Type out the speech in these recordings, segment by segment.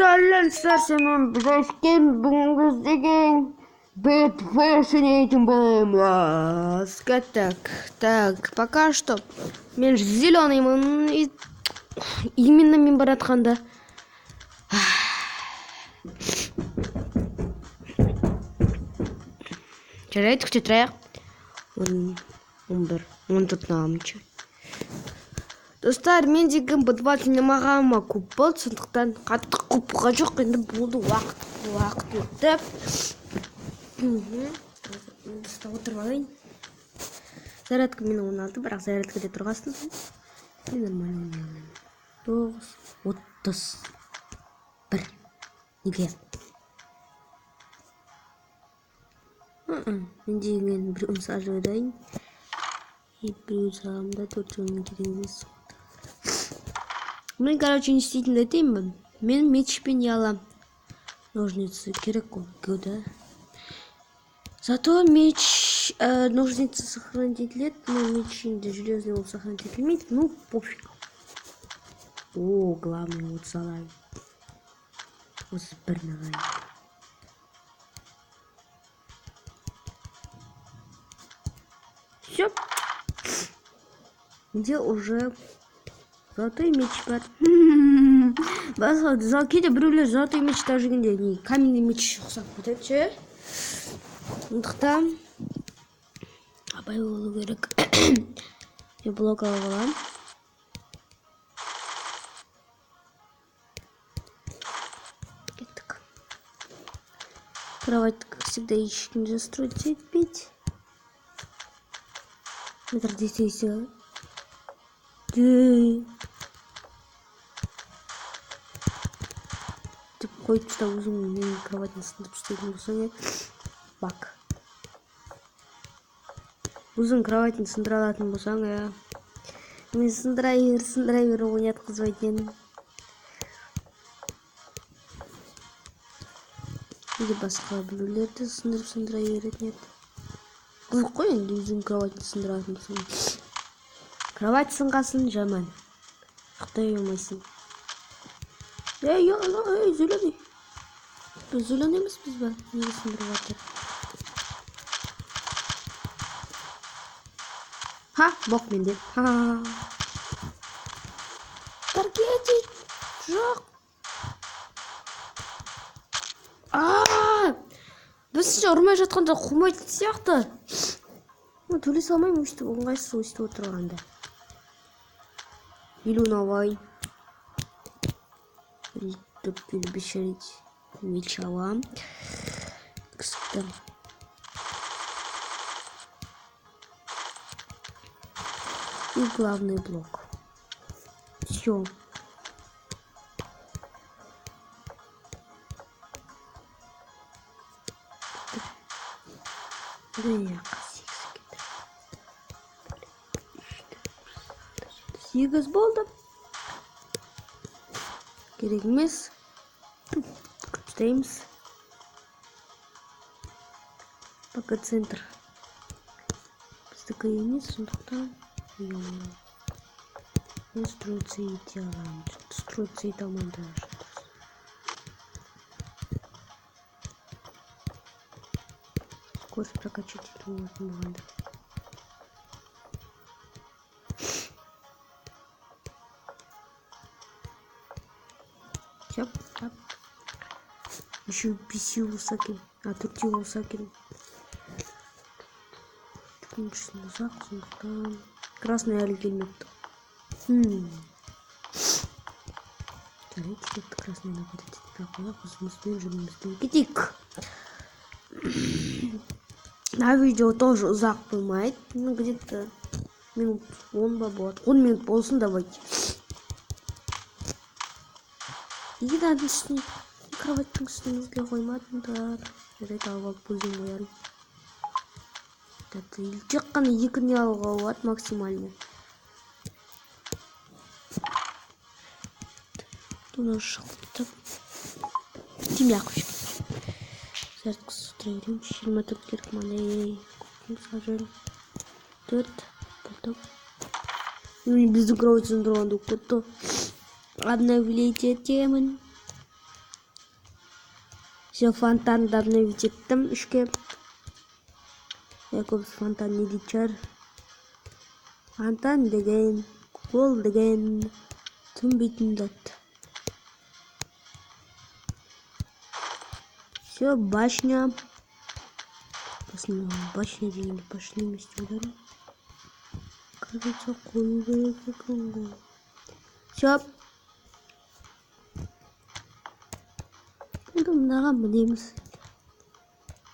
сәлеметсіздер, мен Бжешкин, бүгінгі деген бэтфэшнейтін боламыз. Так, пока что мен зеленыймын, и именно мен баратқанда жарайды, күте тұрайық. 11 намычы. Достар, мен деген бытвательный мағама көп болды, сондықтан қатты қопыға жоқ, енді болды уақыт өтті. Ұстап отырып алайын. Зарядка мені 16, бірақ зарядкада тұрғасын. Мен нормально ойнаймын. 9:31. Неге? Мен деген бір сажывайдайын. И біреу сағамда 4 жолын керек емес. Мен, короче, не істейтінді айтайын. Мен мечпен не алам. Ножницы керек да. Зато меч, ножницы сохранить етіледі, но меч енді железный ол сохранить етілмейді. Ну, пофиг. О, главное, вот салай. Осы бір нағай. Все. Где уже золотой меч бар. Кейде біреулер золотой меч тажығында не каменный меч ұқсап кетеді ше. Сондықтан абай болу керек. Мен блок алып аламын. Кеттік. Кровать, как всегда, ешкім застроить етпейді. Метр 10 сделай. Тіп қойып тұста өзің менің кроватын сындырып істейтін болсаң бак. Өзің кроватын сындыра алатын болсаң мен сындыра бер ойнат қызбайтын. Или басқа біреулерді сындыра беретін еді. Қызық қой енді өзің кроватын сындыратын болсаң. Кровать сынғасын жаман. Қықтай өмайсың. Зеленый. Біз зеленый емес біз ба? Неге сындырып атыр? Боқ менде. Таргетит. Жоқ. Біз ұрмай жатқанда қумайтын сияқты. Төле салмаймын өстіп оңғайсыз өстіп отырғанда. Или новай. Тут перебешарить мечала. Кстати. И главный блок. Все. Сегіз болды. Керек емес. Күтеміз. Пока центр. Біздікі емес, сондықтан мен строиться ете аламын. Строиться ете алмай даже. Скорость прокачать эту можно. Все, так. Еще 5 усаки, тут усаки. Конечно, там красный альгельмет. Смотрите, тут красный находится. Так, я посмотрю, Китик. На видео тоже ұзақ болмайды. Ну, где-то минут 10 болады. 10 минут болсын давайте. Еданың үстіне, кроваттың үстіңізге қоймадыңдар. Жарайды алып алып өзім қоярым. Тек қана 2-не алуға болады максимально. Туна шықтып. Темяқ үшін. Зарядка строим. 24 керек мана. Сажаем. 4. Потом. Біздің кровать сындырғанды көтті. Обновлите темын. Все, фонтанды обновить еттім үшке. Көбісі фонтан не дейді шығар. Фонтан деген, гол деген, түнбейтін дат. Все, башня. Башня дегенде башня емес деп. Кажется, қою керек екен ғой. Все. Енді мынаған мінеміз.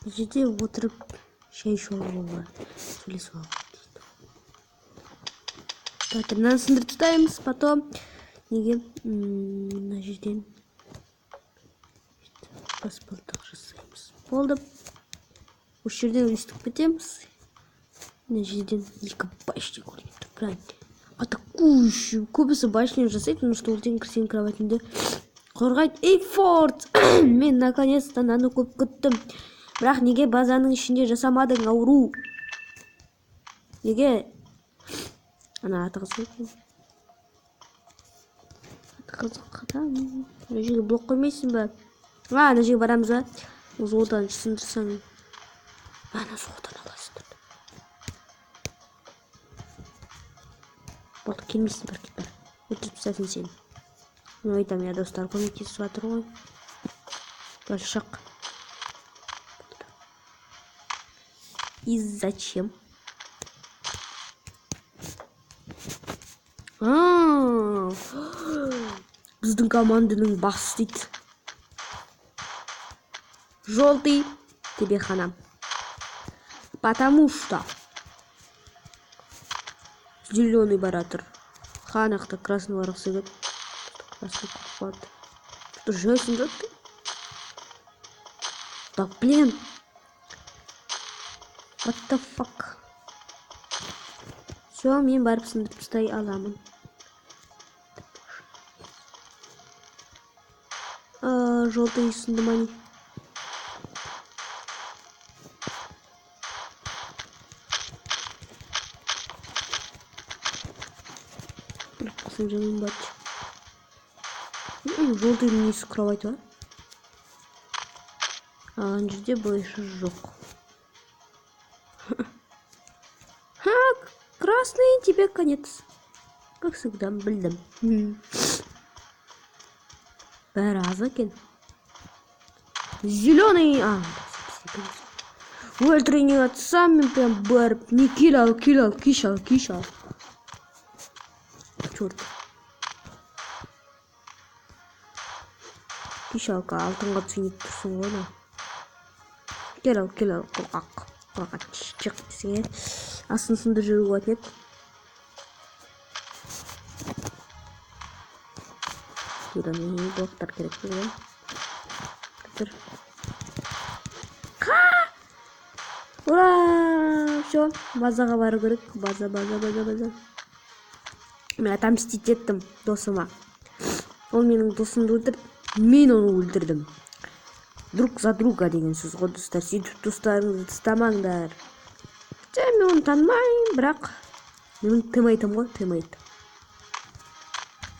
Бұл жерде отырып шай ішіп алуға сөйлесіп алуға дейді. Так, мынаны сындырып тастаймыз, потом неге мына жерден баспалдақ жасаймыз. Болды. Осы жерден өстіп кетеміз. Мына жерден екі башня көрінеді. Прям атакующий. Көбісі башня жасайды, потому что ол тең сенің кроватыңды қорғайды. Эй, Форд! Мен наконец-то наны көп күттім. Бірақ неге базаның ішінде жасамадың, ауру? Неге? Ана аты қызық екен. Аты қызық адам. Мына жерге блок қоймайсың ба? Ана жерге барамыз ба? Осы одан сындырсаң. Ана соғыдан аласың. Болды, келмейсің бір кет бар. Өтіріп тастасын сен. Мен айтам, я достар көмектесіп жатыр ғой. Большак. И зачем? Біздің команданың басы дейді. Желтый тебе хана. Потому что зеленый баратор. Ханақта красный барақсы көп. Красный купат. Что жесін да ты? Да блин. What the fuck? Все, мен барып сындырып тастай аламын. Желтый сындымани. Жаным бат. Желтый вниз кровать, а? Ана жерде больше жоқ. Красный, тебе конец. Как всегда, білдім. Бәрі екен. Зеленый. Өлтірейін атсам, мен прям барып. Не килал, кишал. Черт. Кишалка алтынға түсініп тұрсың ғой да. Килал, қорқақ. Шық десең, асын сынды жүру қуатын еді. Килал, блоктар керек болды. Тұр. Ура! Все, базаға бару керек. База. Мен отомстить еттім досыма. Ол менің досымды өлтіріп, мен оны өлтірдім. Друг за друга деген сөз ғой, достар. Сөйтіп достарыңызды тастамаңдар. Мен оны танымаймын, бірақ мен тымайтым ғой, тымайтым.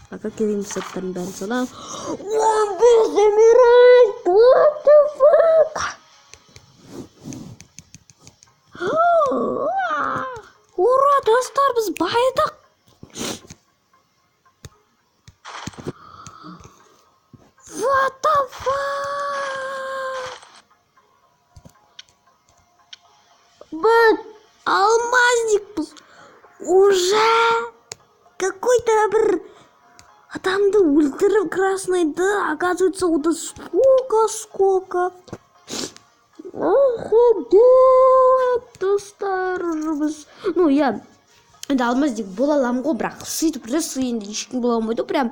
Ака керемет саттарын бәрін салам. Он біз замирает! What the fuck? Ура, достар, біз байдық! What the fuck? Біз алмазникпіз. Уже какой-то бір адамды өлтіріп красныйды. Оказывается, ода сколько. Охуеть, достар, біз. Ну, я енді алмаздик бола алам ғой, бірақ сөйтіп рысы енді ешкім бола алмайды, прям.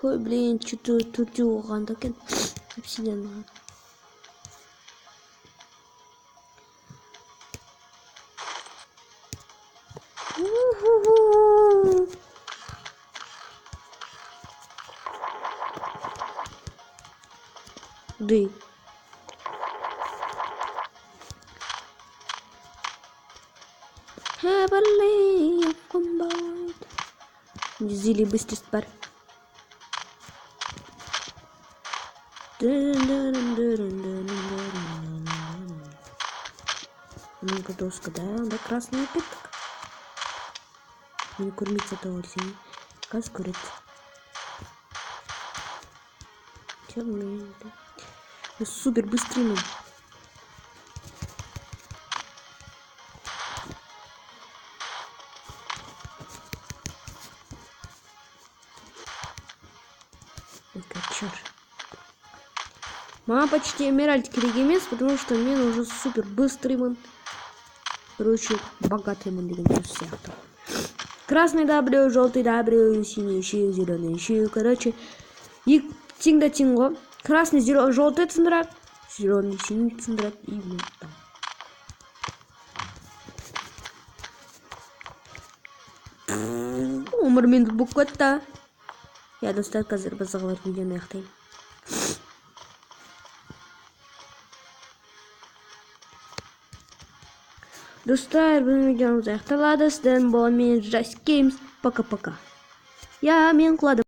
Ой, блин, что-то төртеу оғанда екен. Обсидиан. Ды. Heavenly combat. Зили быстрее бар. Ну-ка, доска, да, красный опять. Не кормиться того всей. Как скорить? Темный. Супер быстрый. Ну. Черт. Мама почти эмеральдки регимес, потому что мне нужен супер быстрый ман. Короче, богатый ман из всех. Красный W, желтый W, синий щи, зеленый щи. Короче, и тинга тинго. Красный, желтый центрак, зеленый, синий центрак и вот там. Умер мен буквата. Я достаточно қазір базағалар видеоны аяқтаймын. Достар, бұл видеомыз аяқталады. Сіздермен болған мен Just Games. Пока-пока. Я мен құладым.